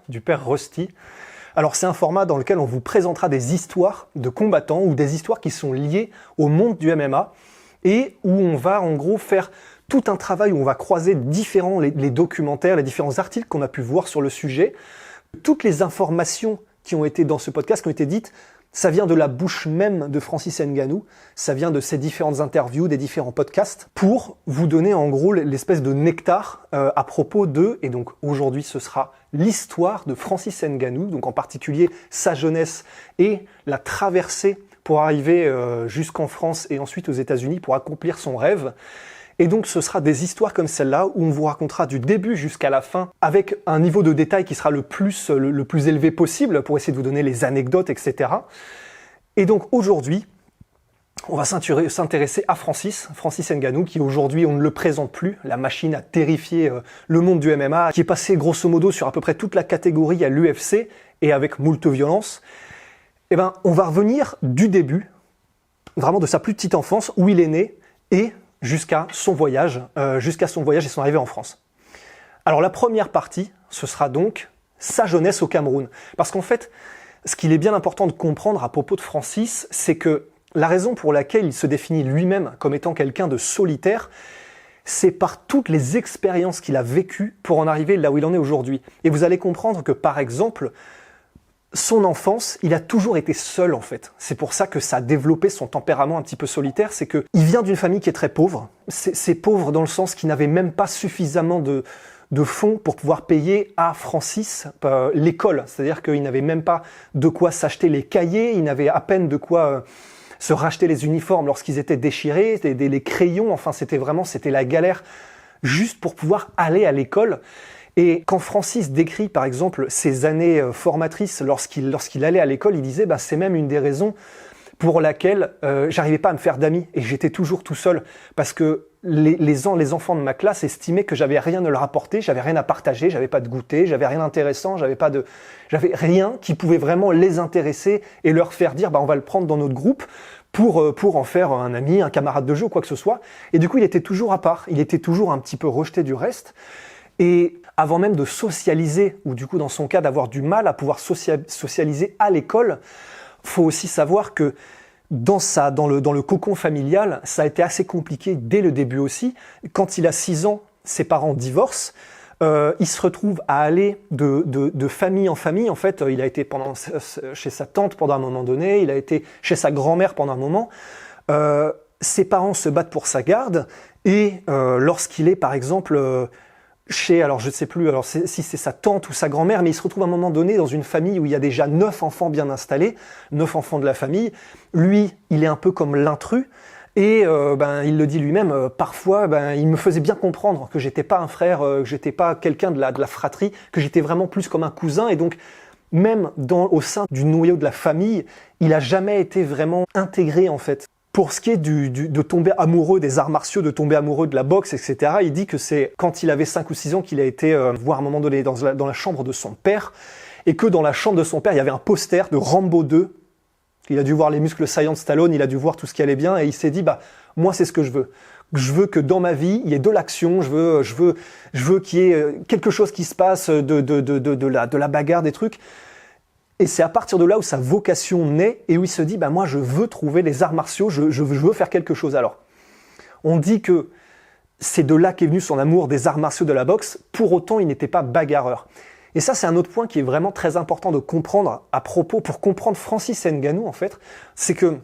du père Rusty. Alors c'est un format dans lequel on vous présentera des histoires de combattants ou des histoires qui sont liées au monde du MMA et où on va en gros faire tout un travail où on va croiser les documentaires, les différents articles qu'on a pu voir sur le sujet. Toutes les informations qui ont été dans ce podcast, qui ont été dites, ça vient de la bouche même de Francis Ngannou, ça vient de ses différentes interviews, des différents podcasts, pour vous donner en gros l'espèce de nectar à propos d'eux. Et donc aujourd'hui, ce sera l'histoire de Francis Ngannou, donc en particulier sa jeunesse et la traversée pour arriver jusqu'en France et ensuite aux États-Unis pour accomplir son rêve. Et donc ce sera des histoires comme celle-là où on vous racontera du début jusqu'à la fin avec un niveau de détail qui sera le plus élevé possible pour essayer de vous donner les anecdotes, etc. Et donc aujourd'hui, on va s'intéresser à Francis Ngannou, qui aujourd'hui on ne le présente plus, la machine à terrifier le monde du MMA, qui est passé grosso modo sur à peu près toute la catégorie à l'UFC et avec moult violence. Eh ben, on va revenir du début, vraiment de sa plus petite enfance, où il est né, et jusqu'à son voyage et son arrivée en France. Alors la première partie, ce sera donc sa jeunesse au Cameroun. Parce qu'en fait, ce qu'il est bien important de comprendre à propos de Francis, c'est que la raison pour laquelle il se définit lui-même comme étant quelqu'un de solitaire, c'est par toutes les expériences qu'il a vécues pour en arriver là où il en est aujourd'hui. Et vous allez comprendre que par exemple, son enfance, il a toujours été seul en fait. C'est pour ça que ça a développé son tempérament un petit peu solitaire, c'est qu'il vient d'une famille qui est très pauvre. C'est pauvre dans le sens qu'il n'avait même pas suffisamment de fonds pour pouvoir payer à Francis l'école. C'est-à-dire qu'il n'avait même pas de quoi s'acheter les cahiers, il n'avait à peine de quoi se racheter les uniformes lorsqu'ils étaient déchirés, les crayons, enfin c'était la galère juste pour pouvoir aller à l'école. Et quand Francis décrit par exemple ses années formatrices lorsqu'il allait à l'école, il disait c'est même une des raisons pour laquelle j'arrivais pas à me faire d'amis et j'étais toujours tout seul parce que les enfants de ma classe estimaient que j'avais rien à leur apporter, j'avais rien à partager, j'avais pas de goûter, j'avais rien d'intéressant, j'avais rien qui pouvait vraiment les intéresser et leur faire dire on va le prendre dans notre groupe pour en faire un ami, un camarade de jeu ou quoi que ce soit. Et du coup, il était toujours à part, il était toujours un petit peu rejeté du reste. Et avant même de socialiser, ou du coup dans son cas d'avoir du mal à pouvoir socialiser à l'école, faut aussi savoir que dans le cocon familial, ça a été assez compliqué dès le début aussi. Quand il a 6 ans, ses parents divorcent, il se retrouve à aller de famille en famille. En fait, il a été chez sa tante pendant un moment donné, il a été chez sa grand-mère pendant un moment. Ses parents se battent pour sa garde et lorsqu'il est par exemple alors je ne sais plus si c'est sa tante ou sa grand-mère, mais il se retrouve à un moment donné dans une famille où il y a déjà 9 enfants bien installés, 9 enfants de la famille. Lui, il est un peu comme l'intrus, et il le dit lui-même, parfois il me faisait bien comprendre que j'étais pas un frère, que j'étais pas quelqu'un de la fratrie, que j'étais vraiment plus comme un cousin, et donc même au sein du noyau de la famille, il a jamais été vraiment intégré en fait. Pour ce qui est de tomber amoureux des arts martiaux, de tomber amoureux de la boxe, etc., il dit que c'est quand il avait 5 ou 6 ans qu'il a été voir à un moment donné dans la chambre de son père, et que dans la chambre de son père, il y avait un poster de Rambo 2. Il a dû voir les muscles saillants de Stallone, il a dû voir tout ce qui allait bien, et il s'est dit, moi c'est ce que je veux. Je veux que dans ma vie, il y ait de l'action, je veux qu'il y ait quelque chose qui se passe, de la bagarre, des trucs. Et c'est à partir de là où sa vocation naît et où il se dit moi je veux trouver les arts martiaux, je veux faire quelque chose. Alors, on dit que c'est de là qu'est venu son amour des arts martiaux de la boxe, pour autant il n'était pas bagarreur. Et ça c'est un autre point qui est vraiment très important de comprendre pour comprendre Francis Ngannou en fait, c'est que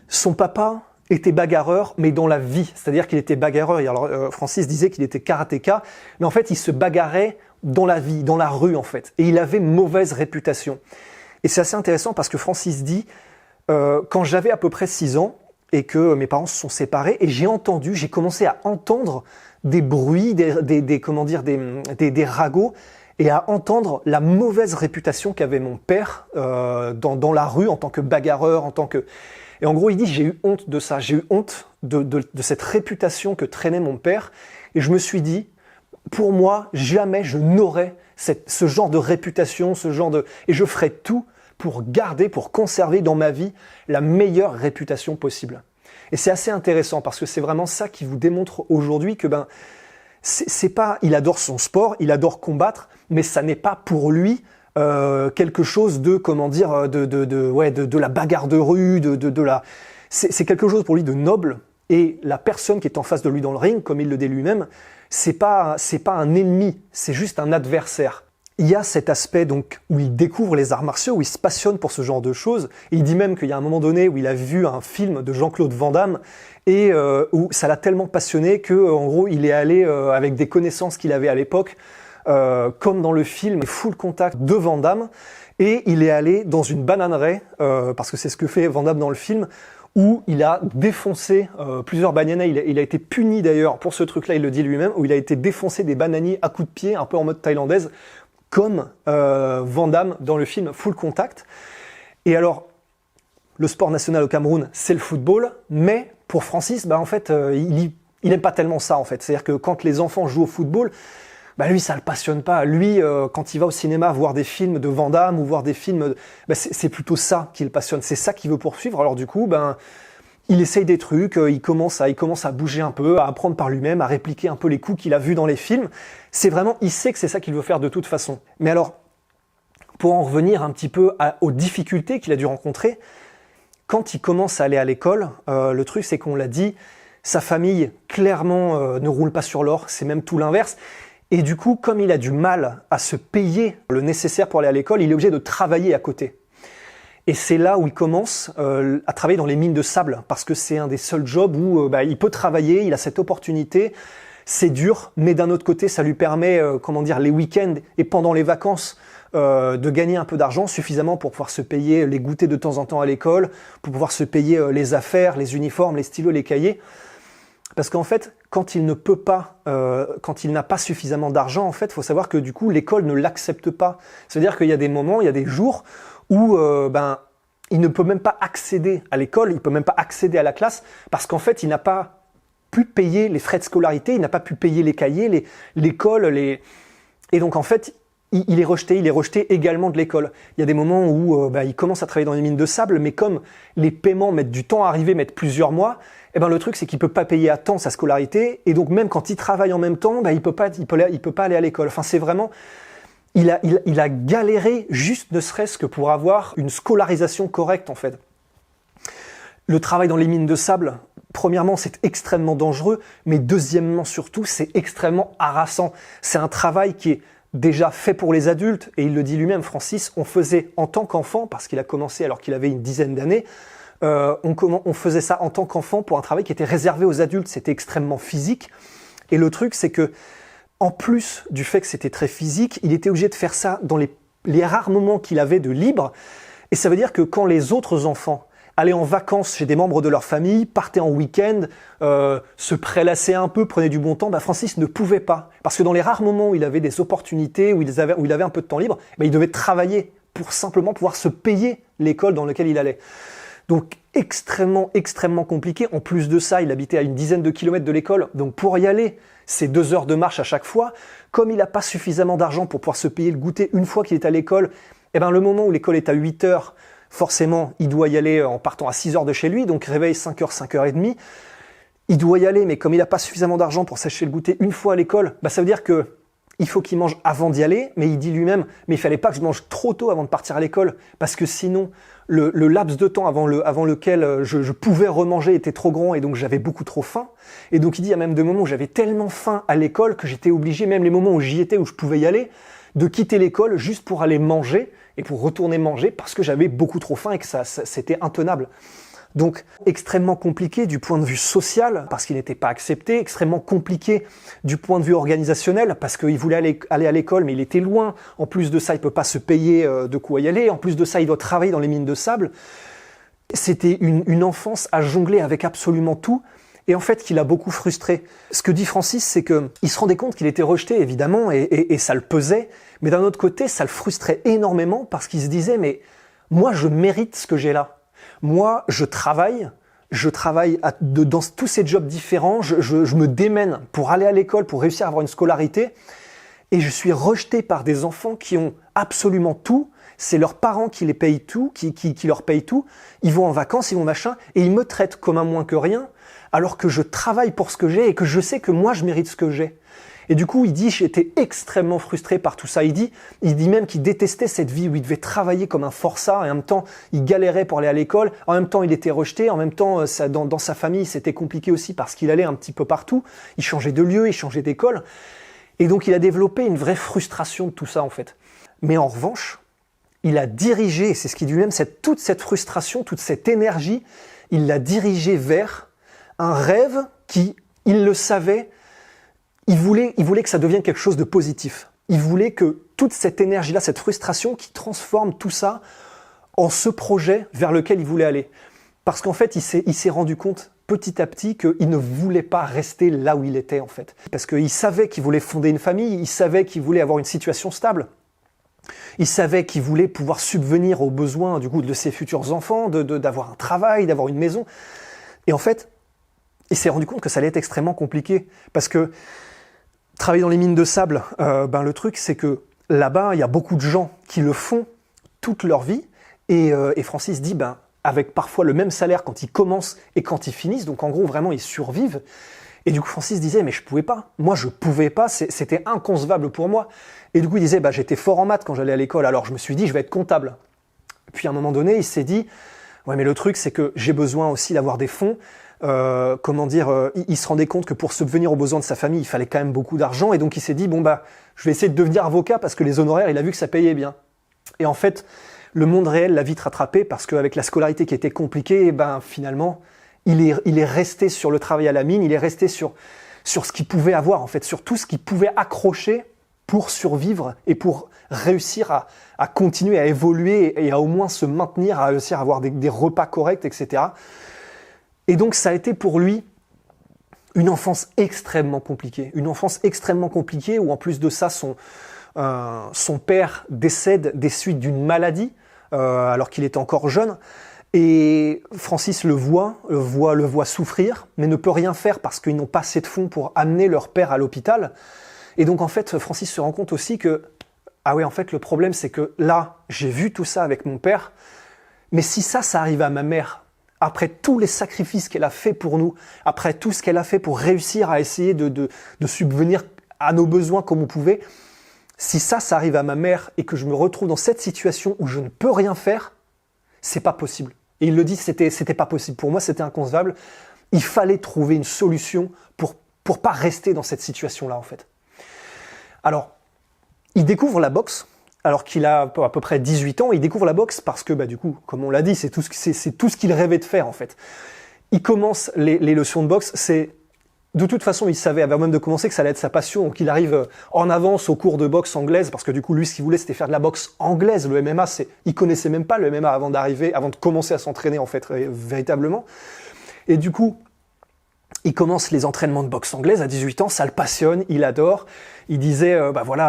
son papa était bagarreur, mais dans la vie. C'est-à-dire qu'il était bagarreur. Et alors, Francis disait qu'il était karatéka, mais en fait, il se bagarrait dans la vie, dans la rue, en fait. Et il avait mauvaise réputation. Et c'est assez intéressant parce que Francis dit, quand j'avais à peu près 6 ans, et que mes parents se sont séparés, et j'ai commencé à entendre des bruits, des ragots, et à entendre la mauvaise réputation qu'avait mon père dans la rue en tant que bagarreur, Et en gros, il dit, j'ai eu honte de ça, j'ai eu honte de cette réputation que traînait mon père. Et je me suis dit, pour moi, jamais je n'aurais ce genre de réputation, et je ferai tout pour conserver dans ma vie la meilleure réputation possible. Et c'est assez intéressant parce que c'est vraiment ça qui vous démontre aujourd'hui que c'est pas, il adore son sport, il adore combattre, mais ça n'est pas pour lui quelque chose de, comment dire, de la bagarre de rue, c'est quelque chose pour lui de noble, et la personne qui est en face de lui dans le ring, comme il le dit lui-même, c'est pas un ennemi, c'est juste un adversaire. Il y a cet aspect donc où il découvre les arts martiaux, où il se passionne pour ce genre de choses. Et il dit même qu'il y a un moment donné où il a vu un film de Jean-Claude Van Damme et où ça l'a tellement passionné que, en gros, il est allé avec des connaissances qu'il avait à l'époque, comme dans le film Full Contact de Van Damme, et il est allé dans une bananeraie, parce que c'est ce que fait Van Damme dans le film, où il a défoncé plusieurs bananiers. Il a été puni d'ailleurs pour ce truc-là, il le dit lui-même, où il a été défoncé des bananiers à coups de pied, un peu en mode thaïlandaise, comme Van Damme dans le film Full Contact. Et alors, le sport national au Cameroun, c'est le football, mais pour Francis, en fait, il n'aime pas tellement ça, en fait. C'est-à-dire que quand les enfants jouent au football, lui, ça le passionne pas. Lui, quand il va au cinéma voir des films de Van Damme ou voir des films, c'est plutôt ça qui le passionne. C'est ça qu'il veut poursuivre. Alors du coup, il essaye des trucs, il commence à bouger un peu, à apprendre par lui-même, à répliquer un peu les coups qu'il a vus dans les films. C'est vraiment, il sait que c'est ça qu'il veut faire de toute façon. Mais alors, pour en revenir un petit peu aux difficultés qu'il a dû rencontrer, quand il commence à aller à l'école, le truc c'est qu'on l'a dit, sa famille clairement ne roule pas sur l'or, c'est même tout l'inverse. Et du coup, comme il a du mal à se payer le nécessaire pour aller à l'école, il est obligé de travailler à côté. Et c'est là où il commence à travailler dans les mines de sable, parce que c'est un des seuls jobs où il peut travailler, il a cette opportunité. C'est dur, mais d'un autre côté, ça lui permet, les week-ends et pendant les vacances, de gagner un peu d'argent, suffisamment pour pouvoir se payer les goûters de temps en temps à l'école, pour pouvoir se payer les affaires, les uniformes, les stylos, les cahiers. Parce qu'en fait, quand il ne peut pas, quand il n'a pas suffisamment d'argent, en fait, il faut savoir que du coup, l'école ne l'accepte pas. C'est-à-dire qu'il y a des moments, il y a des jours où il ne peut même pas accéder à l'école, il ne peut même pas accéder à la classe, parce qu'en fait, il n'a pas pu payer les frais de scolarité, il n'a pas pu payer les cahiers, l'école, et donc en fait, il est rejeté également de l'école. Il y a des moments où il commence à travailler dans les mines de sable, mais comme les paiements mettent du temps à arriver, mettent plusieurs mois, le truc c'est qu'il peut pas payer à temps sa scolarité, et donc même quand il travaille en même temps, il peut pas aller à l'école. Enfin, c'est vraiment, il a galéré juste ne serait-ce que pour avoir une scolarisation correcte en fait. Le travail dans les mines de sable, premièrement, c'est extrêmement dangereux, mais deuxièmement surtout, c'est extrêmement harassant. C'est un travail qui est déjà fait pour les adultes, et il le dit lui-même, Francis, on faisait en tant qu'enfant, parce qu'il a commencé alors qu'il avait une dizaine d'années, on faisait ça en tant qu'enfant pour un travail qui était réservé aux adultes, c'était extrêmement physique, et le truc c'est que, en plus du fait que c'était très physique, il était obligé de faire ça dans les rares moments qu'il avait de libre, et ça veut dire que quand les autres enfants allaient en vacances chez des membres de leur famille, partaient en week-end, se prélassaient un peu, prenaient du bon temps, Francis ne pouvait pas. Parce que dans les rares moments où il avait des opportunités, où il avait un peu de temps libre, il devait travailler pour simplement pouvoir se payer l'école dans laquelle il allait. Donc extrêmement, extrêmement compliqué. En plus de ça, il habitait à une dizaine de kilomètres de l'école, donc pour y aller, c'est 2 heures de marche à chaque fois. Comme il n'a pas suffisamment d'argent pour pouvoir se payer le goûter une fois qu'il est à l'école, le moment où l'école est à 8 heures, forcément, il doit y aller en partant à 6 heures de chez lui, donc réveil 5h, 5h30. Il doit y aller, mais comme il n'a pas suffisamment d'argent pour s'acheter le goûter une fois à l'école, ça veut dire qu'il faut qu'il mange avant d'y aller, mais il dit lui-même, mais il ne fallait pas que je mange trop tôt avant de partir à l'école, parce que sinon, le laps de temps avant lequel je pouvais remanger était trop grand, et donc j'avais beaucoup trop faim. Et donc il dit, il y a même des moments où j'avais tellement faim à l'école que j'étais obligé, même les moments où j'y étais, où je pouvais y aller, de quitter l'école juste pour aller manger, et pour retourner manger parce que j'avais beaucoup trop faim et que c'était intenable. Donc extrêmement compliqué du point de vue social parce qu'il n'était pas accepté, extrêmement compliqué du point de vue organisationnel parce qu'il voulait aller à l'école mais il était loin. En plus de ça, il ne peut pas se payer de quoi y aller. En plus de ça, il doit travailler dans les mines de sable. C'était une enfance à jongler avec absolument tout. Et en fait, qu'il a beaucoup frustré. Ce que dit Francis, c'est qu'il se rendait compte qu'il était rejeté, évidemment, et ça le pesait. Mais d'un autre côté, ça le frustrait énormément parce qu'il se disait, mais moi, je mérite ce que j'ai là. Moi, je travaille dans tous ces jobs différents, je me démène pour aller à l'école, pour réussir à avoir une scolarité. Et je suis rejeté par des enfants qui ont absolument tout. C'est leurs parents qui les payent tout, qui leur payent tout. Ils vont en vacances, ils vont machin, et ils me traitent comme un moins que rien, alors que je travaille pour ce que j'ai et que je sais que moi, je mérite ce que j'ai. Et du coup, il dit, j'étais extrêmement frustré par tout ça. Il dit même qu'il détestait cette vie où il devait travailler comme un forçat, et en même temps, il galérait pour aller à l'école, en même temps, il était rejeté, en même temps, dans sa famille, c'était compliqué aussi parce qu'il allait un petit peu partout, il changeait de lieu, il changeait d'école, et donc il a développé une vraie frustration de tout ça, en fait. Mais en revanche, il a dirigé, c'est ce qu'il dit lui-même, toute cette frustration, toute cette énergie, il l'a dirigée vers un rêve qui, il le savait, il voulait que ça devienne quelque chose de positif. Il voulait que toute cette énergie-là, cette frustration, qui transforme tout ça en ce projet vers lequel il voulait aller. Parce qu'en fait, il s'est rendu compte petit à petit qu'il ne voulait pas rester là où il était, en fait. Parce qu'il savait qu'il voulait fonder une famille, il savait qu'il voulait avoir une situation stable. Il savait qu'il voulait pouvoir subvenir aux besoins du coup de ses futurs enfants, d'avoir un travail, d'avoir une maison. Et en fait, il s'est rendu compte que ça allait être extrêmement compliqué. Parce que travailler dans les mines de sable, le truc, c'est que là-bas, il y a beaucoup de gens qui le font toute leur vie. Et Francis dit, avec parfois le même salaire quand ils commencent et quand ils finissent. Donc en gros, vraiment, ils survivent. Et du coup, Francis disait, mais je pouvais pas. Moi, je pouvais pas. C'était inconcevable pour moi. Et du coup, il disait, j'étais fort en maths quand j'allais à l'école. Alors je me suis dit, je vais être comptable. Puis à un moment donné, il s'est dit, ouais, mais le truc, c'est que j'ai besoin aussi d'avoir des fonds. Il se rendait compte que pour subvenir aux besoins de sa famille, il fallait quand même beaucoup d'argent. Et donc il s'est dit, je vais essayer de devenir avocat parce que les honoraires, il a vu que ça payait bien. Et en fait, le monde réel l'a vite rattrapé parce qu'avec la scolarité qui était compliquée, finalement, il est resté sur le travail à la mine, il est resté sur ce qu'il pouvait avoir, en fait, sur tout ce qu'il pouvait accrocher pour survivre et pour réussir à continuer à évoluer et à au moins se maintenir, à réussir à avoir des repas corrects, etc. Et donc ça a été pour lui une enfance extrêmement compliquée. Une enfance extrêmement compliquée où en plus de ça, son père décède des suites d'une maladie alors qu'il est encore jeune. Et Francis le voit souffrir, mais ne peut rien faire parce qu'ils n'ont pas assez de fonds pour amener leur père à l'hôpital. Et donc en fait, Francis se rend compte aussi que, en fait, le problème c'est que là, j'ai vu tout ça avec mon père, mais si ça arrive à ma mère, après tous les sacrifices qu'elle a fait pour nous, après tout ce qu'elle a fait pour réussir à essayer de subvenir à nos besoins comme on pouvait, si ça arrive à ma mère et que je me retrouve dans cette situation où je ne peux rien faire, c'est pas possible. Et il le dit, c'était pas possible. Pour moi, c'était inconcevable. Il fallait trouver une solution pour pas rester dans cette situation-là, en fait. Alors, il découvre la boxe, alors qu'il a à peu près 18 ans. Il découvre la boxe parce que, du coup, comme on l'a dit, c'est tout ce qu'il rêvait de faire, en fait. Il commence les leçons de boxe. De toute façon, il savait, avant même de commencer, que ça allait être sa passion. Donc, il arrive en avance au cours de boxe anglaise, parce que du coup, lui, ce qu'il voulait, c'était faire de la boxe anglaise. Le MMA, il connaissait même pas le MMA avant de commencer à s'entraîner, en fait, véritablement. Et du coup, il commence les entraînements de boxe anglaise à 18 ans, ça le passionne, il adore. Il disait,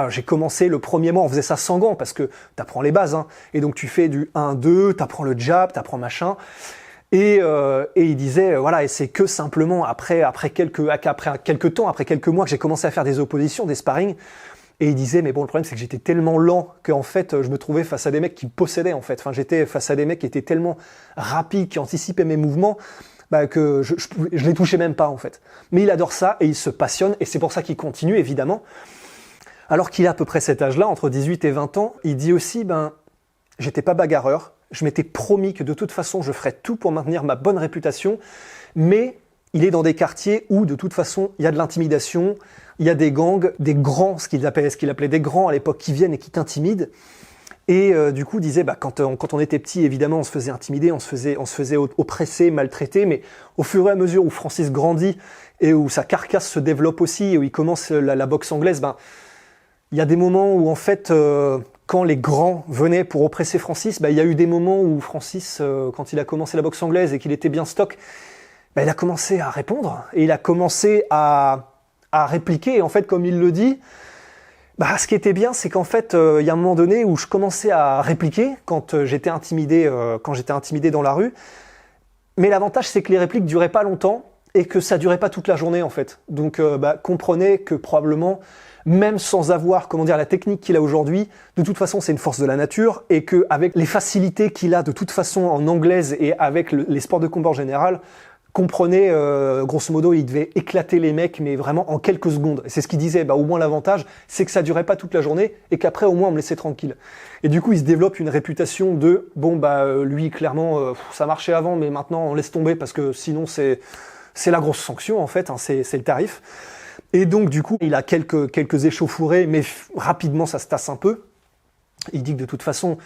j'ai commencé le premier mois, on faisait ça sans gants, parce que t'apprends les bases, hein. Et donc, tu fais du 1-2, t'apprends le jab, t'apprends machin. Et il disait, et c'est que simplement après quelques temps, après quelques mois que j'ai commencé à faire des oppositions, des sparring. Et il disait, mais bon, le problème, c'est que j'étais tellement lent qu'en fait, je me trouvais face à des mecs qui me possédaient, en fait. Enfin, j'étais face à des mecs qui étaient tellement rapides, qui anticipaient mes mouvements, que je les touchais même pas, en fait. Mais il adore ça et il se passionne, et c'est pour ça qu'il continue, évidemment. Alors qu'il a à peu près cet âge-là, entre 18 et 20 ans, il dit aussi, j'étais pas bagarreur, je m'étais promis que de toute façon, je ferais tout pour maintenir ma bonne réputation, mais il est dans des quartiers où, de toute façon, il y a de l'intimidation, il y a des gangs, des grands, ce qu'il appelait des grands à l'époque, qui viennent et qui t'intimident. Et du coup, il disait, quand on était petit, évidemment, on se faisait intimider, on se faisait oppresser, maltraiter, mais au fur et à mesure où Francis grandit et où sa carcasse se développe aussi, et où il commence la boxe anglaise, il y a des moments où, en fait, quand les grands venaient pour oppresser Francis, il y a eu des moments où Francis, quand il a commencé la boxe anglaise et qu'il était bien stock, il a commencé à répondre, et il a commencé à répliquer, et en fait, comme il le dit, ce qui était bien, c'est qu'en fait, il y a un moment donné où je commençais à répliquer quand j'étais intimidé dans la rue. Mais l'avantage, c'est que les répliques duraient pas longtemps et que ça durait pas toute la journée, en fait. Donc, comprenez que probablement, même sans avoir, la technique qu'il a aujourd'hui, de toute façon, c'est une force de la nature, et qu'avec les facilités qu'il a de toute façon en anglaise et avec les sports de combat en général, comprenez, grosso modo, il devait éclater les mecs, mais vraiment en quelques secondes. Et c'est ce qu'il disait, au moins l'avantage, c'est que ça durait pas toute la journée et qu'après, au moins, on me laissait tranquille. Et du coup, il se développe une réputation de, lui, clairement, ça marchait avant, mais maintenant, on laisse tomber parce que sinon, c'est la grosse sanction, en fait, c'est le tarif. Et donc, du coup, il a quelques échauffourées, mais rapidement, ça se tasse un peu. Il dit que de toute façon,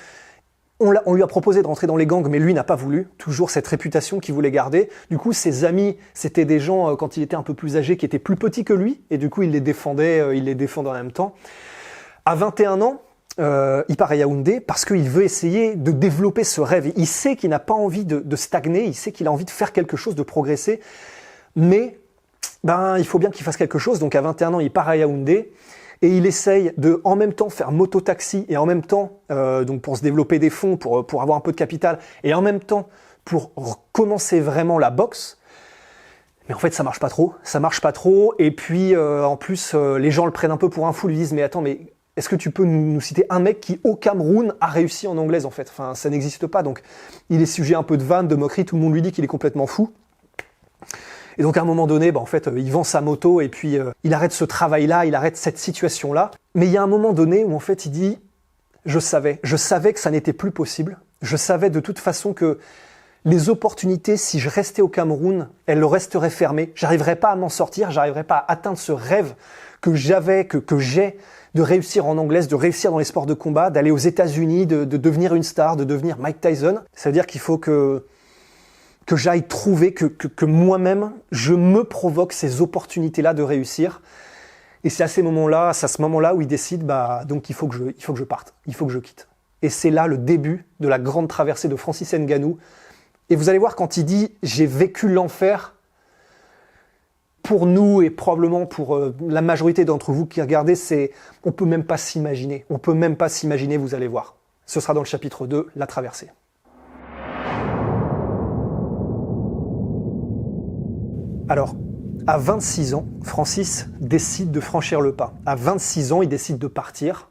on lui a proposé de rentrer dans les gangs, mais lui n'a pas voulu. Toujours cette réputation qu'il voulait garder. Du coup, ses amis, c'était des gens, quand il était un peu plus âgé, qui étaient plus petits que lui. Et du coup, il les défendait en même temps. À 21 ans, il part à Yaoundé parce qu'il veut essayer de développer ce rêve. Il sait qu'il n'a pas envie de stagner. Il sait qu'il a envie de faire quelque chose, de progresser. Mais il faut bien qu'il fasse quelque chose. Donc à 21 ans, il part à Yaoundé. Et il essaye de, en même temps, faire moto-taxi et en même temps, donc pour se développer des fonds, pour avoir un peu de capital, et en même temps, pour commencer vraiment la boxe. Mais en fait, ça marche pas trop. Et puis, en plus, les gens le prennent un peu pour un fou, lui disent, mais attends, mais est-ce que tu peux nous citer un mec qui, au Cameroun, a réussi en anglaise, en fait? Enfin, ça n'existe pas. Donc, il est sujet un peu de vannes, de moqueries, tout le monde lui dit qu'il est complètement fou. Et donc à un moment donné, en fait, il vend sa moto et puis il arrête ce travail-là, il arrête cette situation-là. Mais il y a un moment donné où en fait il dit « Je savais que ça n'était plus possible. Je savais de toute façon que les opportunités, si je restais au Cameroun, elles resteraient fermées. J'arriverais pas à m'en sortir, j'arriverais pas à atteindre ce rêve que j'avais, que j'ai de réussir en anglaise, de réussir dans les sports de combat, d'aller aux États-Unis, de devenir une star, de devenir Mike Tyson. Ça veut dire qu'il faut que j'aille trouver, que moi-même, je me provoque ces opportunités-là de réussir. Et c'est à ce moment-là où il décide, donc il faut que je parte, il faut que je quitte. Et c'est là le début de la grande traversée de Francis Ngannou. Et vous allez voir, quand il dit « j'ai vécu l'enfer », pour nous et probablement pour la majorité d'entre vous qui regardez, on peut même pas s'imaginer. On peut même pas s'imaginer, vous allez voir. Ce sera dans le chapitre 2, la traversée. Alors, à 26 ans, Francis décide de franchir le pas. À 26 ans, il décide de partir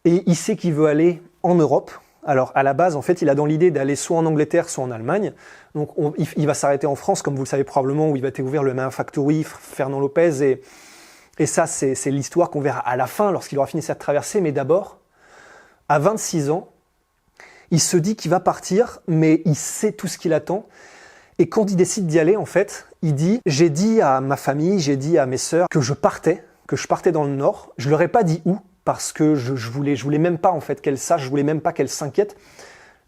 et il sait qu'il veut aller en Europe. Alors, à la base, en fait, il a dans l'idée d'aller soit en Angleterre, soit en Allemagne. Donc, il va s'arrêter en France, comme vous le savez probablement, où il va découvrir le MMA Factory, Fernand Lopez. Et ça, c'est l'histoire qu'on verra à la fin, lorsqu'il aura fini cette traversée. Mais d'abord, à 26 ans, il se dit qu'il va partir, mais il sait tout ce qu'il attend. Et quand il décide d'y aller, en fait, il dit « J'ai dit à ma famille, j'ai dit à mes sœurs que je partais dans le Nord. Je leur ai pas dit où, parce que je voulais même pas en fait qu'elles sachent, je voulais même pas qu'elles s'inquiètent.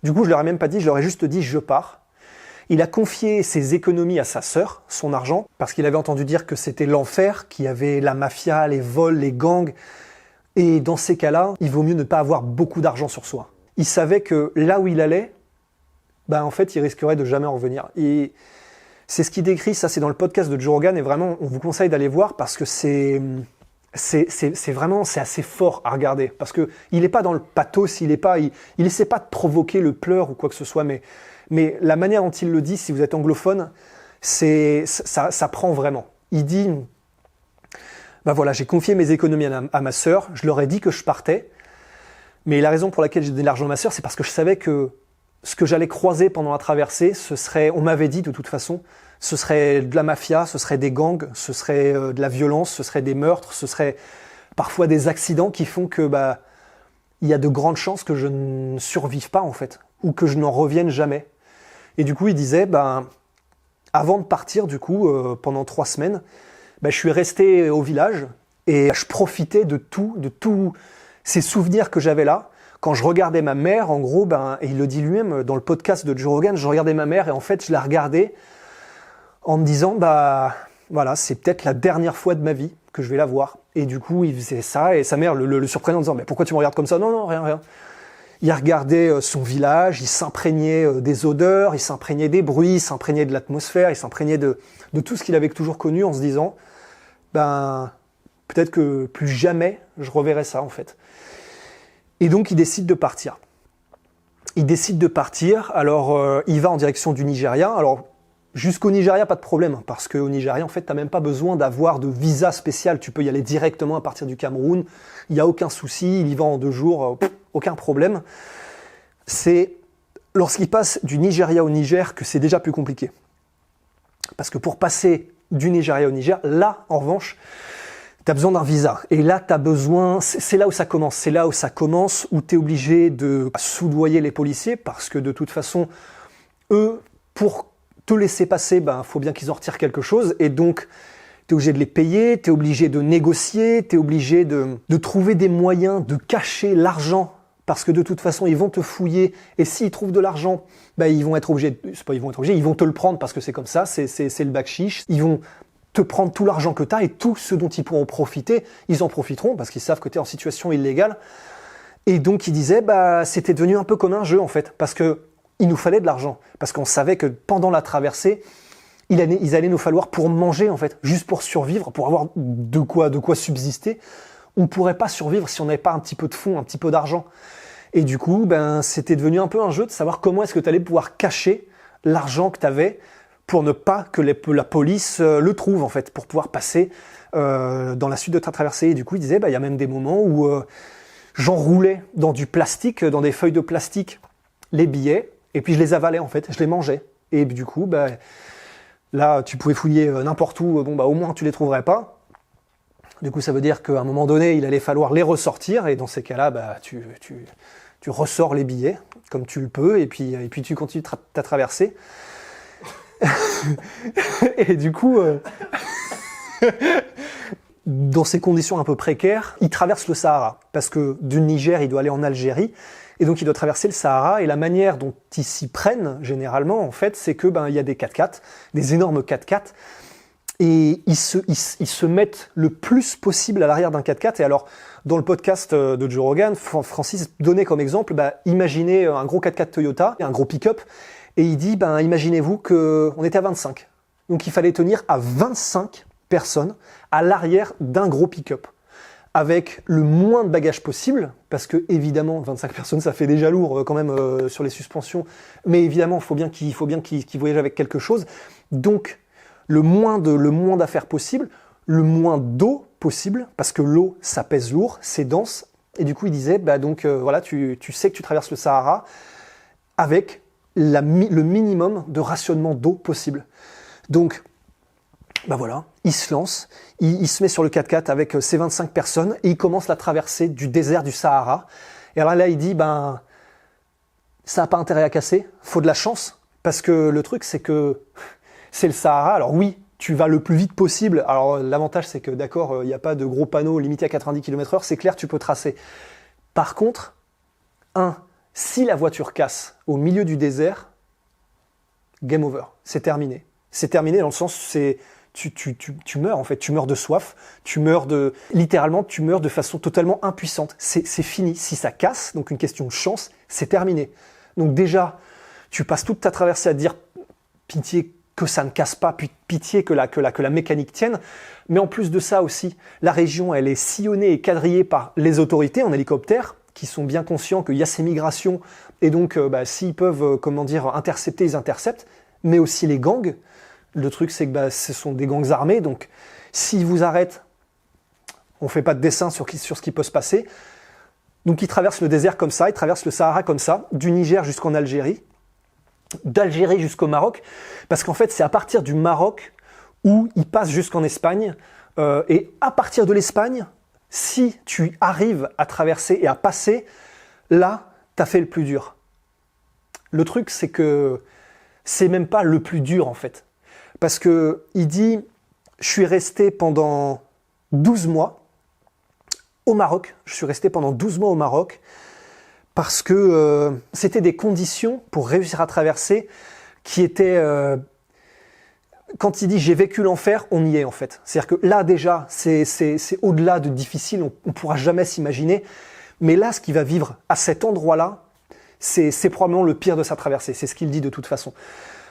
Du coup, je leur ai même pas dit, je leur ai juste dit « Je pars ». Il a confié ses économies à sa sœur, son argent, parce qu'il avait entendu dire que c'était l'enfer, qu'il y avait la mafia, les vols, les gangs. Et dans ces cas-là, il vaut mieux ne pas avoir beaucoup d'argent sur soi. Il savait que là où il allait, en fait, il risquerait de jamais en revenir. Et c'est ce qu'il décrit, ça c'est dans le podcast de Joe Rogan, et vraiment, on vous conseille d'aller voir parce que c'est assez fort à regarder. Parce que il n'est pas dans le pathos, il essaie pas de provoquer le pleur ou quoi que ce soit, mais la manière dont il le dit, si vous êtes anglophone, ça prend vraiment. Il dit, voilà, j'ai confié mes économies à ma sœur, je leur ai dit que je partais, mais la raison pour laquelle j'ai donné l'argent à ma sœur, c'est parce que je savais que ce que j'allais croiser pendant la traversée, on m'avait dit de toute façon, ce serait de la mafia, ce serait des gangs, ce serait de la violence, ce serait des meurtres, ce serait parfois des accidents qui font que il y a de grandes chances que je ne survive pas en fait, ou que je n'en revienne jamais. Et du coup, il disait, avant de partir, du coup, pendant 3 semaines, je suis resté au village et je profitais de tous ces souvenirs que j'avais là. Quand je regardais ma mère, en gros, et il le dit lui-même dans le podcast de Joe Rogan, je regardais ma mère et en fait, je la regardais en me disant, voilà, c'est peut-être la dernière fois de ma vie que je vais la voir. Et du coup, il faisait ça et sa mère le surprenait en disant, mais pourquoi tu me regardes comme ça? Non, rien. Il regardait son village, il s'imprégnait des odeurs, il s'imprégnait des bruits, il s'imprégnait de l'atmosphère, il s'imprégnait de tout ce qu'il avait toujours connu en se disant, peut-être que plus jamais je reverrai ça en fait. Et donc, il décide de partir. Alors il va en direction du Nigeria. Alors, jusqu'au Nigeria, pas de problème, parce qu'au Nigeria, en fait, tu n'as même pas besoin d'avoir de visa spécial. Tu peux y aller directement à partir du Cameroun. Il n'y a aucun souci, il y va en 2 jours, aucun problème. C'est lorsqu'il passe du Nigeria au Niger que c'est déjà plus compliqué. Parce que pour passer du Nigeria au Niger, là, en revanche, tu as besoin d'un visa. Et là, tu as besoin... C'est là où ça commence. C'est là où ça commence, où tu es obligé de soudoyer les policiers, parce que de toute façon, eux, pour te laisser passer, faut bien qu'ils en retirent quelque chose. Et donc, tu es obligé de les payer, tu es obligé de négocier, tu es obligé de trouver des moyens de cacher l'argent, parce que de toute façon, ils vont te fouiller. Et s'ils trouvent de l'argent, ils vont être obligés... C'est pas ils vont être obligés, ils vont te le prendre, parce que c'est comme ça, c'est le bakshish. Ils vont te prendre tout l'argent que tu as et tout ce dont ils pourront profiter, ils en profiteront parce qu'ils savent que tu es en situation illégale. Et donc ils disaient, c'était devenu un peu comme un jeu en fait, parce qu'il nous fallait de l'argent, parce qu'on savait que pendant la traversée, il allait nous falloir pour manger en fait, juste pour survivre, pour avoir de quoi subsister. On ne pourrait pas survivre si on n'avait pas un petit peu de fonds, un petit peu d'argent. Et du coup, c'était devenu un peu un jeu de savoir comment est-ce que tu allais pouvoir cacher l'argent que tu avais pour ne pas que la police le trouve, en fait, pour pouvoir passer dans la suite de ta traversée. Et du coup, il disait, y a même des moments où j'enroulais dans du plastique, dans des feuilles de plastique, les billets, et puis je les avalais, en fait, je les mangeais. Et du coup, là, tu pouvais fouiller n'importe où, au moins tu les trouverais pas. Du coup, ça veut dire qu'à un moment donné, il allait falloir les ressortir, et dans ces cas-là, tu ressors les billets, comme tu le peux, et puis tu continues ta traversée. Et du coup, dans ces conditions un peu précaires, il traverse le Sahara. Parce que du Niger, il doit aller en Algérie. Et donc, il doit traverser le Sahara. Et la manière dont ils s'y prennent, généralement, en fait, c'est que il y a des 4x4, des énormes 4x4. Et ils se mettent le plus possible à l'arrière d'un 4x4. Et alors, dans le podcast de Joe Rogan, Francis donnait comme exemple, imaginez un gros 4x4 Toyota, un gros pick-up. Et il dit, imaginez-vous qu'on était à 25. Donc il fallait tenir à 25 personnes à l'arrière d'un gros pick-up, avec le moins de bagages possible, parce que évidemment, 25 personnes, ça fait déjà lourd quand même sur les suspensions, mais évidemment, il faut bien qu'ils voyagent avec quelque chose. Donc, le moins d'affaires possible, le moins d'eau possible, parce que l'eau, ça pèse lourd, c'est dense. Et du coup, il disait, voilà, tu sais que tu traverses le Sahara avec le minimum de rationnement d'eau possible. Donc, voilà, il se lance, il se met sur le 4x4 avec ses 25 personnes et il commence la traversée du désert du Sahara. Et alors là, il dit, ça n'a pas intérêt à casser, faut de la chance, parce que le truc, c'est que c'est le Sahara. Alors oui, tu vas le plus vite possible. Alors l'avantage, c'est que d'accord, il n'y a pas de gros panneaux limités à 90 km/h, c'est clair, tu peux tracer. Par contre, si la voiture casse au milieu du désert, game over, c'est terminé. C'est terminé dans le sens, tu meurs en fait, tu meurs de soif, littéralement, tu meurs de façon totalement impuissante. C'est fini. Si ça casse, donc une question de chance, c'est terminé. Donc déjà, tu passes toute ta traversée à te dire pitié que ça ne casse pas, pitié que la mécanique tienne. Mais en plus de ça aussi, la région, elle est sillonnée et quadrillée par les autorités en hélicoptère, qui sont bien conscients qu'il y a ces migrations, et donc s'ils peuvent, intercepter, ils interceptent, mais aussi les gangs. Le truc, c'est que ce sont des gangs armés, donc s'ils vous arrêtent, on ne fait pas de dessin sur ce qui peut se passer. Donc ils traversent le désert comme ça, ils traversent le Sahara comme ça, du Niger jusqu'en Algérie, d'Algérie jusqu'au Maroc, parce qu'en fait, c'est à partir du Maroc où ils passent jusqu'en Espagne, et à partir de l'Espagne, si tu arrives à traverser et à passer, là, tu as fait le plus dur. Le truc, c'est que c'est même pas le plus dur, en fait. Parce qu'il dit, je suis resté pendant 12 mois au Maroc. Je suis resté pendant 12 mois au Maroc parce que c'était des conditions pour réussir à traverser qui étaient... quand il dit « j'ai vécu l'enfer », on y est en fait. C'est-à-dire que là déjà, c'est au-delà de difficile, on ne pourra jamais s'imaginer. Mais là, ce qu'il va vivre à cet endroit-là, c'est probablement le pire de sa traversée. C'est ce qu'il dit de toute façon.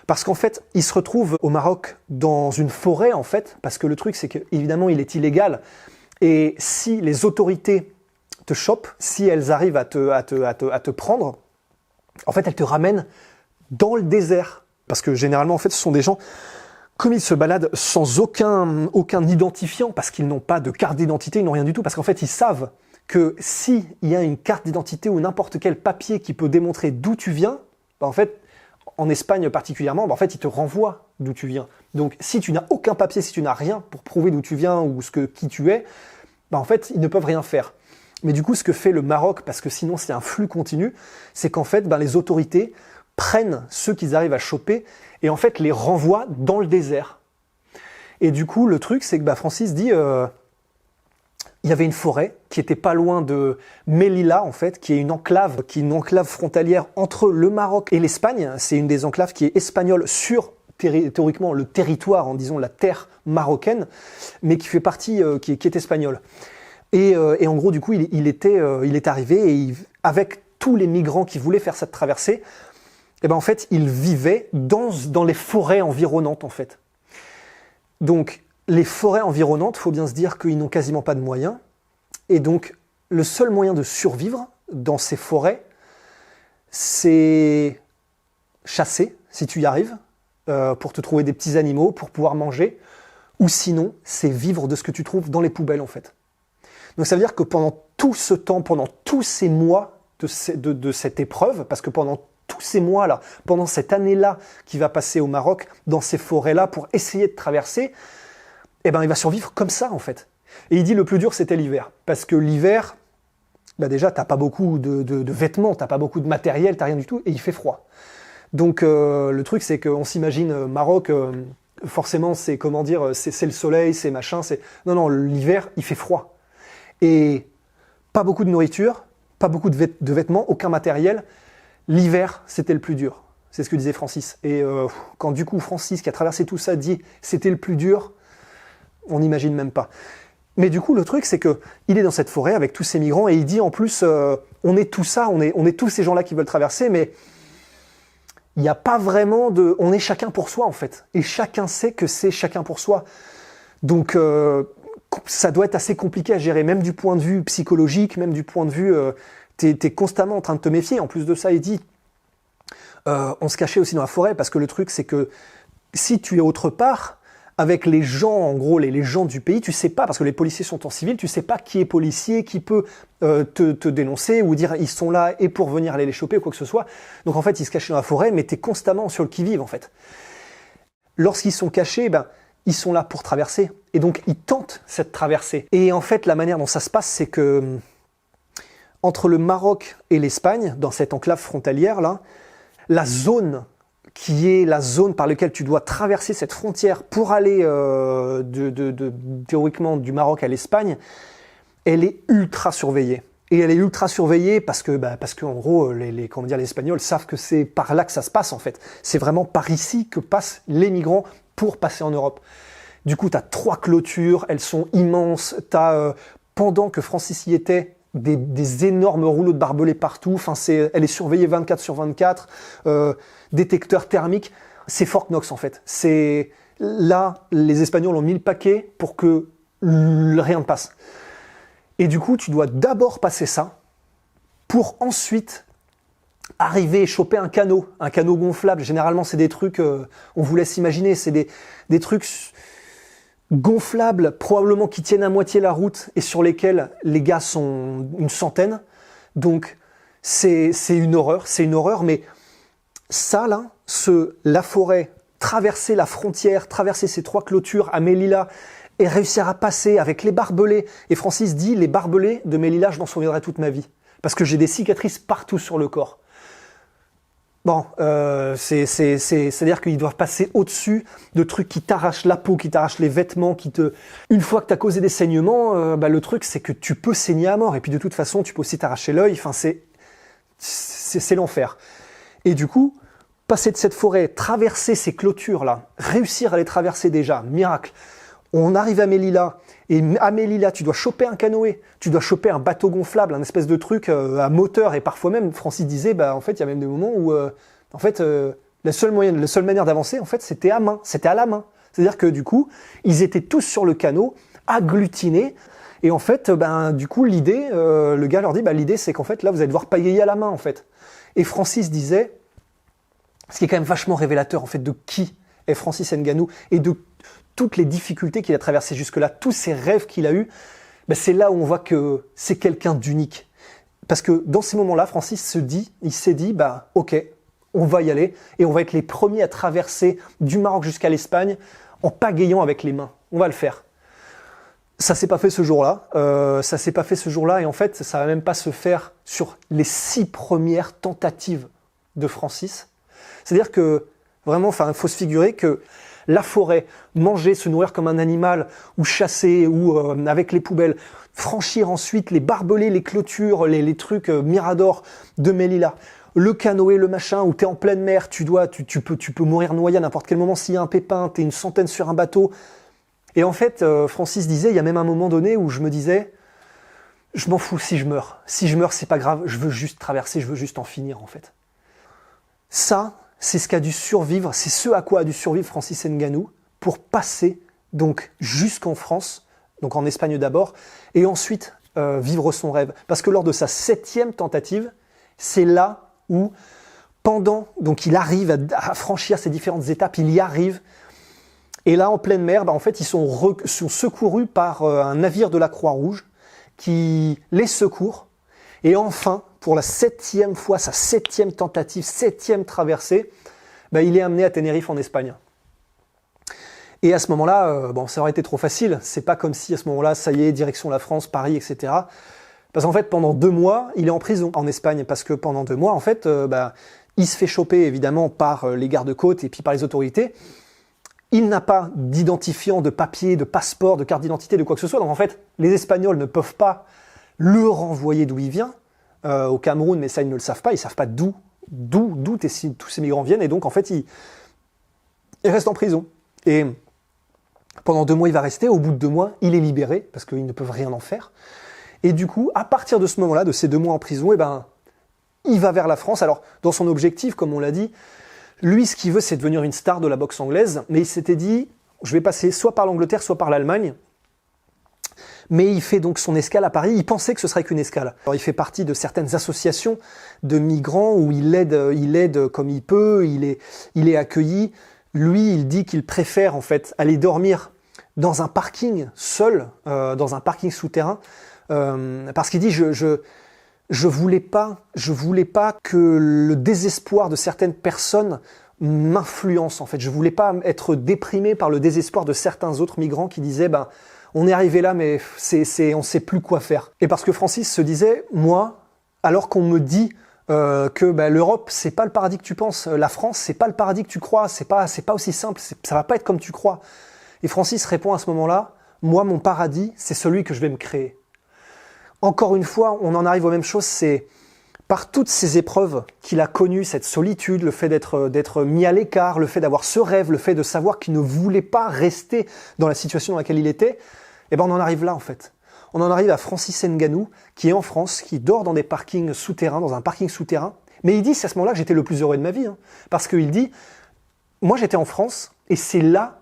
Parce qu'en fait, il se retrouve au Maroc dans une forêt en fait, parce que le truc c'est qu'évidemment il est illégal. Et si les autorités te chopent, si elles arrivent à te prendre, en fait elles te ramènent dans le désert. Parce que généralement en fait ce sont des gens... Comme ils se baladent sans aucun identifiant, parce qu'ils n'ont pas de carte d'identité, ils n'ont rien du tout, parce qu'en fait, ils savent que s'il y a une carte d'identité ou n'importe quel papier qui peut démontrer d'où tu viens, en fait, en Espagne particulièrement, en fait, ils te renvoient d'où tu viens. Donc si tu n'as aucun papier, si tu n'as rien pour prouver d'où tu viens ou qui tu es, bah, en fait, ils ne peuvent rien faire. Mais du coup, ce que fait le Maroc, parce que sinon c'est un flux continu, c'est qu'en fait, bah, les autorités prennent ceux qu'ils arrivent à choper et en fait les renvoient dans le désert. Et du coup, le truc, c'est que bah, Francis dit... il y avait une forêt qui était pas loin de Melilla, en fait, qui est une enclave frontalière entre le Maroc et l'Espagne. C'est une des enclaves qui est espagnole sur, théoriquement, le territoire, en disant la terre marocaine, mais qui fait partie, qui est espagnole. Et en gros, du coup, il est arrivé et avec tous les migrants qui voulaient faire cette traversée, et ben en fait, il vivait dans les forêts environnantes, en fait. Donc, les forêts environnantes, il faut bien se dire qu'ils n'ont quasiment pas de moyens. Et donc, le seul moyen de survivre dans ces forêts, c'est chasser, si tu y arrives, pour te trouver des petits animaux, pour pouvoir manger. Ou sinon, c'est vivre de ce que tu trouves dans les poubelles, en fait. Donc, ça veut dire que pendant tout ce temps, pendant tous ces mois de cette épreuve, parce que pendant tous ces mois-là, pendant cette année-là qui va passer au Maroc, dans ces forêts-là, pour essayer de traverser, eh ben, il va survivre comme ça, en fait. Et il dit le plus dur, c'était l'hiver. Parce que l'hiver, bah déjà, t'as pas beaucoup de vêtements, t'as pas beaucoup de matériel, t'as rien du tout, et il fait froid. Donc, le truc, c'est qu'on s'imagine Maroc, forcément, c'est, comment dire, c'est le soleil, c'est machin, c'est... Non, l'hiver, il fait froid. Et pas beaucoup de nourriture, pas beaucoup de vêtements, aucun matériel. L'hiver, c'était le plus dur. C'est ce que disait Francis. Et quand du coup, Francis, qui a traversé tout ça, dit « c'était le plus dur », on n'imagine même pas. Mais du coup, le truc, c'est que il est dans cette forêt avec tous ces migrants et il dit en plus, on est tout ça, on est tous ces gens-là qui veulent traverser, mais il n'y a pas vraiment de... On est chacun pour soi, en fait. Et chacun sait que c'est chacun pour soi. Donc, ça doit être assez compliqué à gérer, même du point de vue psychologique, même du point de vue... t'es constamment en train de te méfier. En plus de ça, il dit, on se cachait aussi dans la forêt, parce que le truc, c'est que si tu es autre part, avec les gens, en gros, les gens du pays, tu sais pas, parce que les policiers sont en civil, tu sais pas qui est policier, qui peut te dénoncer, ou dire ils sont là et pour venir aller les choper, ou quoi que ce soit. Donc en fait, ils se cachaient dans la forêt, mais t'es constamment sur le qui-vive, en fait. Lorsqu'ils sont cachés, ben, ils sont là pour traverser. Et donc, ils tentent cette traversée. Et en fait, la manière dont ça se passe, c'est que entre le Maroc et l'Espagne, dans cette enclave frontalière, là, la zone qui est la zone par laquelle tu dois traverser cette frontière pour aller théoriquement du Maroc à l'Espagne, elle est ultra surveillée. Et elle est ultra surveillée parce que en gros, les Espagnols savent que c'est par là que ça se passe, en fait. C'est vraiment par ici que passent les migrants pour passer en Europe. Du coup, tu as 3 clôtures, elles sont immenses. Pendant que Francis y était, des énormes rouleaux de barbelés partout. Enfin, elle est surveillée 24/24, détecteurs thermiques. C'est Fort Knox, en fait. Là, les Espagnols ont mis le paquet pour que rien ne passe. Et du coup, tu dois d'abord passer ça pour ensuite arriver et choper un canot gonflable. Généralement, c'est des trucs, on vous laisse imaginer, c'est des trucs gonflables, probablement qui tiennent à moitié la route et sur lesquels les gars sont une centaine. Donc, c'est une horreur, mais ça, là, la forêt, traverser la frontière, traverser ces 3 clôtures à Melilla et réussir à passer avec les barbelés. Et Francis dit, les barbelés de Melilla, je m'en souviendrai toute ma vie. Parce que j'ai des cicatrices partout sur le corps. Bon, c'est-à-dire qu'ils doivent passer au-dessus de trucs qui t'arrachent la peau, qui t'arrachent les vêtements, Une fois que tu as causé des saignements, le truc, c'est que tu peux saigner à mort. Et puis de toute façon, tu peux aussi t'arracher l'œil. Enfin, c'est l'enfer. Et du coup, passer de cette forêt, traverser ces clôtures-là, réussir à les traverser déjà, miracle. On arrive à Melilla, et à Melilla, tu dois choper un canoë, tu dois choper un bateau gonflable, un espèce de truc à moteur, et parfois même, Francis disait, en fait, il y a même des moments où, la seule manière d'avancer, en fait, c'était à la main. C'est-à-dire que, du coup, ils étaient tous sur le canot, agglutinés, et en fait, du coup, l'idée, le gars leur dit, l'idée, c'est qu'en fait, là, vous allez devoir pagayer à la main, en fait. Et Francis disait, ce qui est quand même vachement révélateur, en fait, de qui est Francis Ngannou, et de toutes les difficultés qu'il a traversées jusque-là, tous ces rêves qu'il a eus, c'est là où on voit que c'est quelqu'un d'unique. Parce que dans ces moments-là, Francis s'est dit, ok, on va y aller et on va être les premiers à traverser du Maroc jusqu'à l'Espagne en pagayant avec les mains. On va le faire. Ça s'est pas fait ce jour-là. Et en fait, ça va même pas se faire sur les 6 premières tentatives de Francis. C'est-à-dire que vraiment, il faut se figurer que la forêt, manger, se nourrir comme un animal, ou chasser, ou avec les poubelles, franchir ensuite les barbelés, les clôtures, les trucs miradors de Melilla, le canoë, le machin, où t'es en pleine mer, tu peux mourir noyé à n'importe quel moment s'il y a un pépin, t'es une centaine sur un bateau. Et en fait, Francis disait, il y a même un moment donné où je me disais, je m'en fous si je meurs. Si je meurs, c'est pas grave, je veux juste traverser, je veux juste en finir en fait. Ça, c'est ce qu'a dû survivre, c'est ce à quoi a dû survivre Francis Ngannou pour passer donc jusqu'en France, donc en Espagne d'abord, et ensuite vivre son rêve. Parce que lors de sa 7e tentative, c'est là où, donc il arrive à franchir ces différentes étapes, il y arrive, et là en pleine mer, en fait ils sont secourus par un navire de la Croix-Rouge qui les secourt, et enfin, pour la 7e fois, sa 7e tentative, 7e traversée, il est amené à Tenerife en Espagne. Et à ce moment-là, ça aurait été trop facile. C'est pas comme si à ce moment-là, ça y est, direction la France, Paris, etc. Parce qu'en fait, pendant 2 mois, il est en prison en Espagne. Parce que pendant 2 mois, en fait, il se fait choper évidemment par les gardes-côtes et puis par les autorités. Il n'a pas d'identifiant, de papier, de passeport, de carte d'identité, de quoi que ce soit. Donc en fait, les Espagnols ne peuvent pas le renvoyer d'où il vient, au Cameroun, mais ça, ils ne le savent pas. Ils ne savent pas d'où tous ces migrants viennent. Et donc, en fait, il reste en prison. Et pendant 2 mois, il va rester. Au bout de 2 mois, il est libéré, parce qu'ils ne peuvent rien en faire. Et du coup, à partir de ce moment-là, de ces 2 mois en prison, il va vers la France. Alors, dans son objectif, comme on l'a dit, lui, ce qu'il veut, c'est devenir une star de la boxe anglaise. Mais il s'était dit, je vais passer soit par l'Angleterre, soit par l'Allemagne. Mais il fait donc son escale à Paris. Il pensait que ce serait qu'une escale. Alors, il fait partie de certaines associations de migrants où il aide comme il peut, il est accueilli. Lui, il dit qu'il préfère en fait aller dormir dans un parking seul, dans un parking souterrain, parce qu'il dit je voulais pas que le désespoir de certaines personnes m'influence en fait. Je voulais pas être déprimé par le désespoir de certains autres migrants qui disaient on est arrivé là mais on sait plus quoi faire. Et parce que Francis se disait, moi, alors qu'on me dit que l'Europe, c'est pas le paradis que tu penses, la France, c'est pas le paradis que tu crois, c'est pas aussi simple, ça va pas être comme tu crois. Et Francis répond à ce moment-là, moi, mon paradis, c'est celui que je vais me créer. Encore une fois, on en arrive aux mêmes choses, c'est par toutes ces épreuves qu'il a connues, cette solitude, le fait d'être mis à l'écart, le fait d'avoir ce rêve, le fait de savoir qu'il ne voulait pas rester dans la situation dans laquelle il était, on en arrive là en fait. On en arrive à Francis Ngannou, qui est en France, qui dort dans des parkings souterrains, dans un parking souterrain. Mais il dit, c'est à ce moment-là que j'étais le plus heureux de ma vie. Parce qu'il dit, moi j'étais en France, et c'est là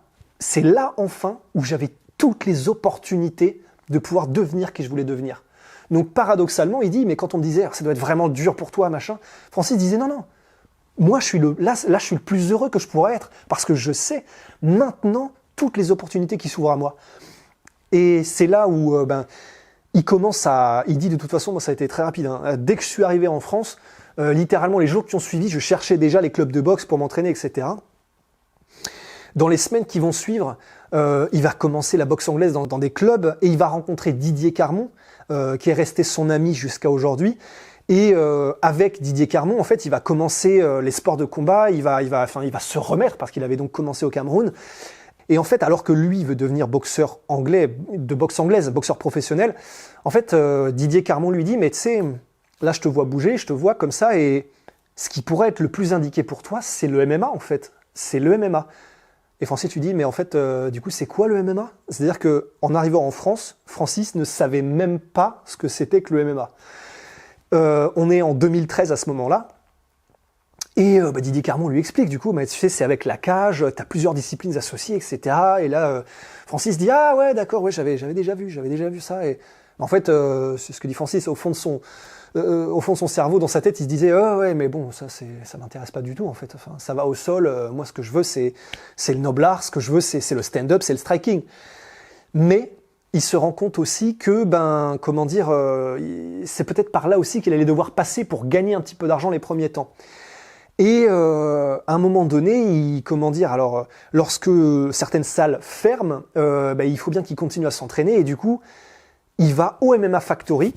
enfin où j'avais toutes les opportunités de pouvoir devenir qui je voulais devenir. Donc paradoxalement, il dit, mais quand on me disait, ça doit être vraiment dur pour toi, machin, Francis disait, non, moi je suis là, je suis le plus heureux que je pourrais être, parce que je sais maintenant toutes les opportunités qui s'ouvrent à moi. Et c'est là où il dit de toute façon, moi ça a été très rapide, dès que je suis arrivé en France, littéralement les jours qui ont suivi, je cherchais déjà les clubs de boxe pour m'entraîner, etc. Dans les semaines qui vont suivre, il va commencer la boxe anglaise dans des clubs et il va rencontrer Didier Carmon, qui est resté son ami jusqu'à aujourd'hui. Et avec Didier Carmon, en fait, il va commencer les sports de combat, il va se remettre parce qu'il avait donc commencé au Cameroun. Et en fait, alors que lui veut devenir boxeur anglais, de boxe anglaise, boxeur professionnel, en fait, Didier Carmon lui dit, mais tu sais, là je te vois bouger, je te vois comme ça, et ce qui pourrait être le plus indiqué pour toi, c'est le MMA en fait. C'est le MMA. Et Francis, tu dis, mais en fait, du coup, c'est quoi le MMA? C'est-à-dire qu'en arrivant en France, Francis ne savait même pas ce que c'était que le MMA. On est en 2013 à ce moment-là. Et Didier Carmon lui explique, du coup, tu sais, c'est avec la cage, tu as plusieurs disciplines associées, etc. Et là, Francis dit, ah ouais, d'accord, ouais, j'avais déjà vu ça. Et en fait, c'est ce que dit Francis, au fond de son cerveau, dans sa tête, il se disait, ouais, mais bon, ça m'intéresse pas du tout, en fait. Enfin, ça va au sol, moi, ce que je veux, c'est le noble art, ce que je veux, c'est le stand-up, c'est le striking. Mais il se rend compte aussi que, c'est peut-être par là aussi qu'il allait devoir passer pour gagner un petit peu d'argent les premiers temps. Et à un moment donné, lorsque certaines salles ferment, il faut bien qu'il continue à s'entraîner. Et du coup, il va au MMA Factory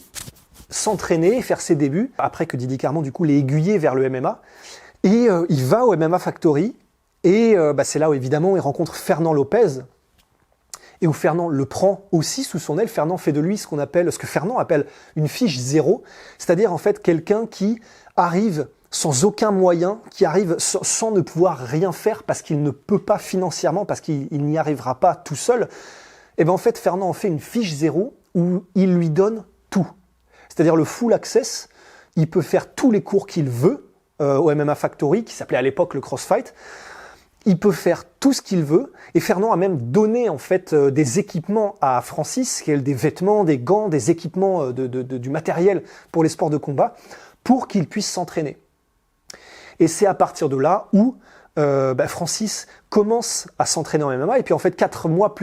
s'entraîner, faire ses débuts, après que Didier Carmon, du coup, l'ait aiguillé vers le MMA. Et il va au MMA Factory, et c'est là où, évidemment, il rencontre Fernand Lopez, et où Fernand le prend aussi sous son aile. Fernand fait de lui ce que Fernand appelle une fiche zéro, c'est-à-dire en fait quelqu'un qui arrive sans aucun moyen, qui arrive sans ne pouvoir rien faire parce qu'il ne peut pas financièrement, parce qu'il n'y arrivera pas tout seul. Et bien en fait, Fernand en fait une fiche zéro où il lui donne tout. C'est-à-dire le full access, il peut faire tous les cours qu'il veut au MMA Factory, qui s'appelait à l'époque le CrossFight. Il peut faire tout ce qu'il veut, et Fernand a même donné en fait des équipements à Francis, des vêtements, des gants, des équipements, du matériel pour les sports de combat, pour qu'il puisse s'entraîner. Et c'est à partir de là où Francis commence à s'entraîner en MMA, et puis en fait 4 mois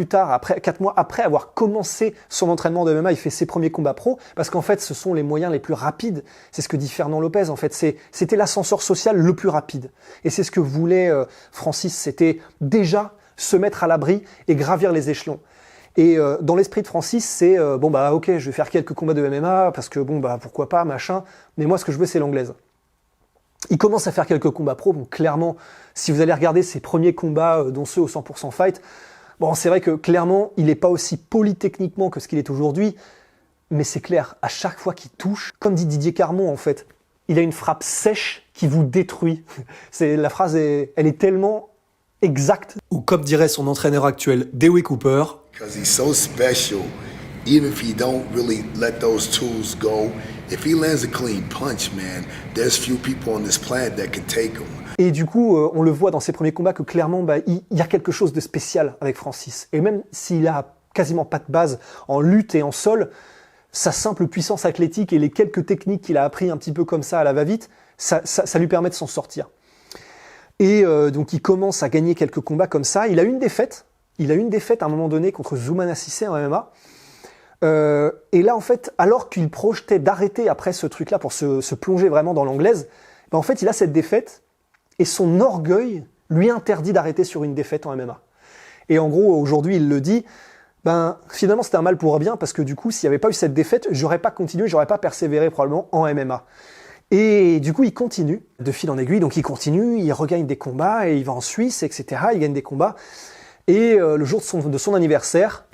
après avoir commencé son entraînement de MMA, il fait ses premiers combats pro, parce qu'en fait ce sont les moyens les plus rapides. C'est ce que dit Fernand Lopez, en fait, c'était l'ascenseur social le plus rapide. Et c'est ce que voulait Francis, c'était déjà se mettre à l'abri et gravir les échelons. Et dans l'esprit de Francis, c'est ok, je vais faire quelques combats de MMA, parce que pourquoi pas, machin, mais moi ce que je veux c'est l'anglaise. Il commence à faire quelques combats pro, donc clairement, si vous allez regarder ses premiers combats, dont ceux au 100% Fight, c'est vrai que clairement, il n'est pas aussi polytechniquement que ce qu'il est aujourd'hui, mais c'est clair, à chaque fois qu'il touche, comme dit Didier Carmon en fait, il a une frappe sèche qui vous détruit. La phrase, elle est tellement exacte. Ou comme dirait son entraîneur actuel, Dewey Cooper, because he's so special, even if he don't really let those tools go, if he lands a clean punch, man, there's few people on this planet that can take him. Et du coup, on le voit dans ses premiers combats que clairement, il y a quelque chose de spécial avec Francis. Et même s'il a quasiment pas de base en lutte et en sol, sa simple puissance athlétique et les quelques techniques qu'il a appris un petit peu comme ça à la va-vite, ça lui permet de s'en sortir. Et donc il commence à gagner quelques combats comme ça. Il a une défaite à un moment donné contre Zoumana Cissé en MMA. Et là, en fait, alors qu'il projetait d'arrêter après ce truc-là pour se plonger vraiment dans l'anglaise, en fait, il a cette défaite et son orgueil lui interdit d'arrêter sur une défaite en MMA. Et en gros, aujourd'hui, il le dit, finalement, c'était un mal pour un bien parce que du coup, s'il n'y avait pas eu cette défaite, j'aurais pas continué, j'aurais pas persévéré probablement en MMA. Et du coup, il continue de fil en aiguille, donc il continue, il regagne des combats et il va en Suisse, etc. Il gagne des combats. Et le jour de son anniversaire,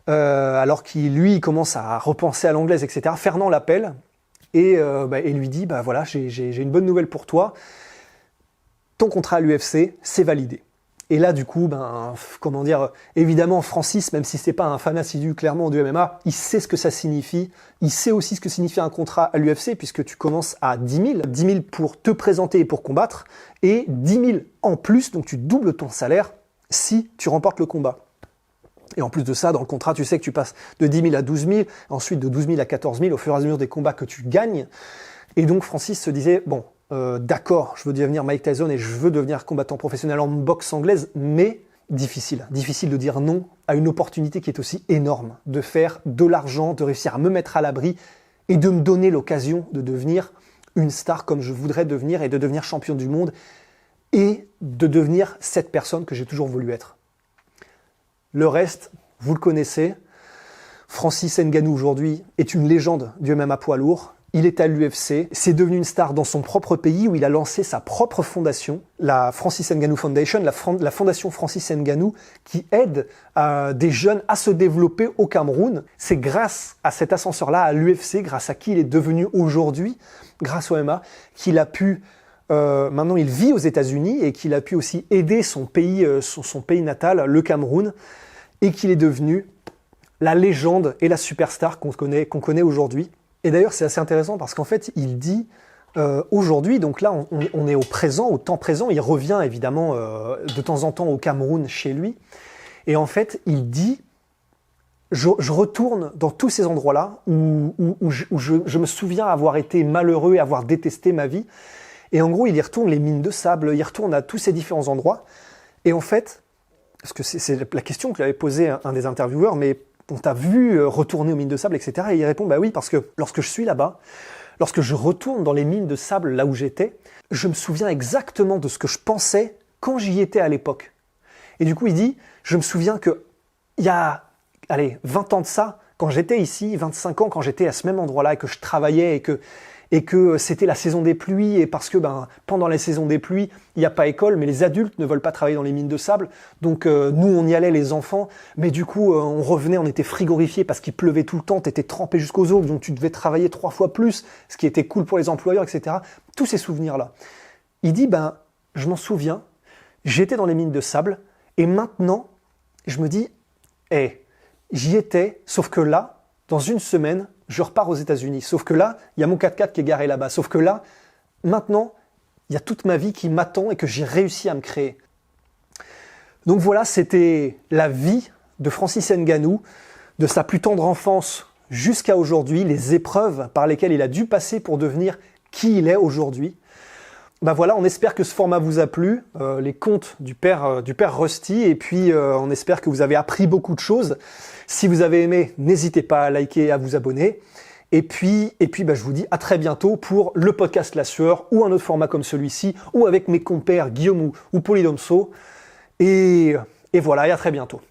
alors qu'il commence à repenser à l'anglaise, etc., Fernand l'appelle et lui dit voilà, j'ai une bonne nouvelle pour toi. Ton contrat à l'UFC, c'est validé. Et là, du coup, évidemment, Francis, même si c'est pas un fan assidu clairement du MMA, il sait ce que ça signifie. Il sait aussi ce que signifie un contrat à l'UFC, puisque tu commences à 10 000. 10 000 pour te présenter et pour combattre, et 10 000 en plus, donc tu doubles ton salaire si tu remportes le combat. Et en plus de ça, dans le contrat, tu sais que tu passes de 10 000 à 12 000, ensuite de 12 000 à 14 000 au fur et à mesure des combats que tu gagnes. Et donc Francis se disait, d'accord, je veux devenir Mike Tyson et je veux devenir combattant professionnel en boxe anglaise, mais difficile de dire non à une opportunité qui est aussi énorme, de faire de l'argent, de réussir à me mettre à l'abri et de me donner l'occasion de devenir une star comme je voudrais devenir et de devenir champion du monde et de devenir cette personne que j'ai toujours voulu être. Le reste, vous le connaissez. Francis Ngannou aujourd'hui est une légende du MMA poids lourd. Il est à l'UFC. C'est devenu une star dans son propre pays où il a lancé sa propre fondation, la Francis Ngannou Foundation, la fondation Francis Ngannou, qui aide des jeunes à se développer au Cameroun. C'est grâce à cet ascenseur-là, à l'UFC, grâce à qui il est devenu aujourd'hui, grâce au MMA, qu'il a pu... maintenant, il vit aux États-Unis et qu'il a pu aussi aider son pays natal, le Cameroun, et qu'il est devenu la légende et la superstar qu'on connaît aujourd'hui. Et d'ailleurs, c'est assez intéressant parce qu'en fait, il dit aujourd'hui, donc là, on est au présent, au temps présent. Il revient évidemment de temps en temps au Cameroun chez lui. Et en fait, il dit je retourne dans tous ces endroits-là où je me souviens avoir été malheureux et avoir détesté ma vie. Et en gros, il y retourne les mines de sable, il retourne à tous ces différents endroits. Et en fait, parce que c'est la question que lui avait posée un des intervieweurs, mais on t'a vu retourner aux mines de sable, etc. Et il répond, oui, parce que lorsque je suis là-bas, lorsque je retourne dans les mines de sable là où j'étais, je me souviens exactement de ce que je pensais quand j'y étais à l'époque. Et du coup, il dit, je me souviens que il y a, 20 ans de ça, quand j'étais ici, 25 ans, quand j'étais à ce même endroit-là et que je travaillais et que c'était la saison des pluies, et parce que pendant la saison des pluies, il n'y a pas école, mais les adultes ne veulent pas travailler dans les mines de sable. Donc nous, on y allait, les enfants, mais du coup, on revenait, on était frigorifiés parce qu'il pleuvait tout le temps, tu étais trempé jusqu'aux os, donc tu devais travailler 3 fois plus, ce qui était cool pour les employeurs, etc. Tous ces souvenirs-là. Il dit, je m'en souviens, j'étais dans les mines de sable, et maintenant, je me dis, j'y étais, sauf que là, dans une semaine, je repars aux États-Unis. Sauf que là, il y a mon 4x4 qui est garé là-bas. Sauf que là, maintenant, il y a toute ma vie qui m'attend et que j'ai réussi à me créer. Donc voilà, c'était la vie de Francis Ngannou, de sa plus tendre enfance jusqu'à aujourd'hui, les épreuves par lesquelles il a dû passer pour devenir qui il est aujourd'hui. Voilà, on espère que ce format vous a plu, les contes du père Rusty, et puis on espère que vous avez appris beaucoup de choses. Si vous avez aimé, n'hésitez pas à liker et à vous abonner. Et puis je vous dis à très bientôt pour le podcast La Sueur, ou un autre format comme celui-ci, ou avec mes compères Guillaume ou Polydomso. Et voilà, et à très bientôt.